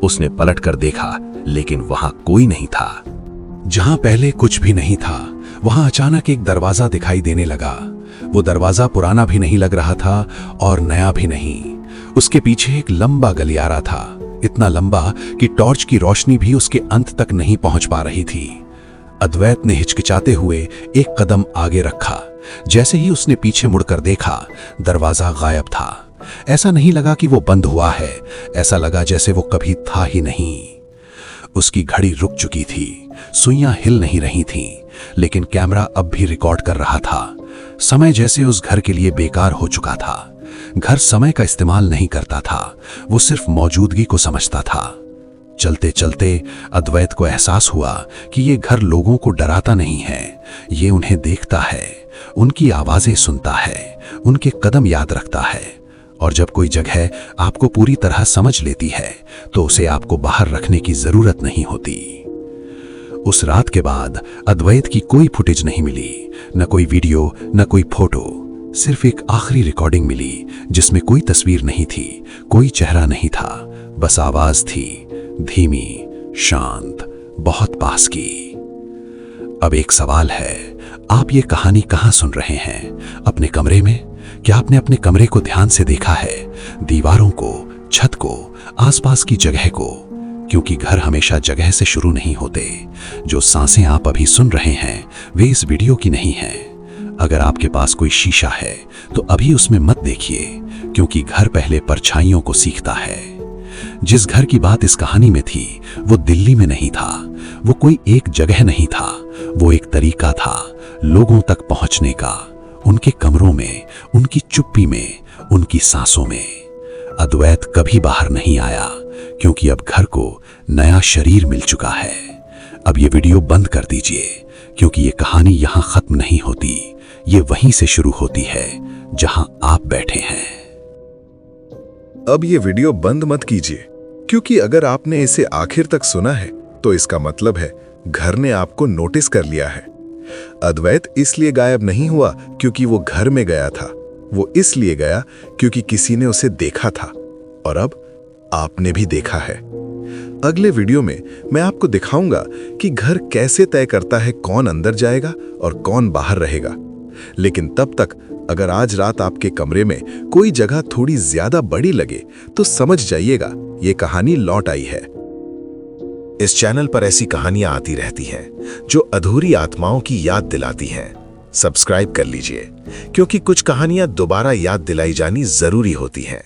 उसने पलटकर देखा, लेकिन वहां कोई नहीं था। जहां पहले कुछ भी नहीं था, वहां अचानक एक दरवाजा दिखाई देने लगा। वो दरवाजा पुराना भी नहीं लग रहा था और नया भी नहीं। उसके पीछे एक लंबा गलियारा था, इतना लंबा कि टॉर्च की रोशनी भी उसके अंत तक नहीं पहुंच पा रही थी। अद्वैत ने हिचकिचाते हुए एक कदम आगे रखा। जैसे ही उसने पीछे मुड़कर देखा, दरवाजा गायब था। ऐसा नहीं लगा कि वो बंद हुआ है, ऐसा लगा जैसे वो कभी था ही नहीं। उसकी घड़ी रुक चुकी थी, सुइयां हिल नहीं रही थीं, लेकिन कैमरा अब भी रिकॉर्ड कर रहा था। समय जैसे उस घर के लिए बेकार हो चुका था। घर समय का इस्तेमाल नहीं करता था, वो सिर्फ मौजूदगी को समझता था। चलते चलते अद्वैत को एहसास हुआ कि ये घर लोगों को डराता नहीं है, ये उन्हें देखता है, उनकी आवाजें सुनता है, उनके कदम याद रखता है। और जब कोई जगह आपको पूरी तरह समझ लेती है तो उसे आपको बाहर रखने की जरूरत नहीं होती। उस रात के बाद अद्वैत की कोई फुटेज नहीं मिली, न कोई वीडियो, न कोई फोटो। सिर्फ एक आखिरी रिकॉर्डिंग मिली जिसमें कोई तस्वीर नहीं थी, कोई चेहरा नहीं था, बस आवाज थी, धीमी, शांत, बहुत पास की। अब एक सवाल है, आप ये कहानी कहां सुन रहे हैं? अपने कमरे में? क्या आपने अपने कमरे को ध्यान से देखा है? दीवारों को, छत को, आसपास की जगह को? क्योंकि घर हमेशा जगह से शुरू नहीं होते। जो सांसें आप अभी सुन रहे हैं वे इस वीडियो की नहीं हैं। अगर आपके पास कोई शीशा है तो अभी उसमें मत देखिए, क्योंकि घर पहले परछाइयों को सीखता है। जिस घर की बात इस कहानी में थी वो दिल्ली में नहीं था, वो कोई एक जगह नहीं था, वो एक तरीका था लोगों तक पहुंचने का। उनके कमरों में, उनकी चुप्पी में, उनकी सांसों में। अद्वैत कभी बाहर नहीं आया, क्योंकि अब घर को नया शरीर मिल चुका है। अब ये वीडियो बंद कर दीजिए, क्योंकि ये कहानी यहां खत्म नहीं होती, ये वहीं से शुरू होती है जहां आप बैठे हैं। अब ये वीडियो बंद मत कीजिए, क्योंकि अगर आपने इसे आखिर तक सुना है तो इसका मतलब है घर ने आपको नोटिस कर लिया है। अद्वैत इसलिए गायब नहीं हुआ क्योंकि वो घर में गया था, वो इसलिए गया क्योंकि किसी ने उसे देखा था, और अब आपने भी देखा है। अगले वीडियो में मैं आपको दिखाऊंगा कि घर कैसे तय करता है कौन अंदर जाएगा और कौन बाहर रहेगा। लेकिन तब तक अगर आज रात आपके कमरे में कोई जगह थोड़ी ज्यादा बड़ी लगे तो समझ जाइएगा ये कहानी लौट आई है। इस चैनल पर ऐसी कहानियां आती रहती हैं जो अधूरी आत्माओं की याद दिलाती हैं। सब्सक्राइब कर लीजिए, क्योंकि कुछ कहानियां दोबारा याद दिलाई जानी जरूरी होती हैं।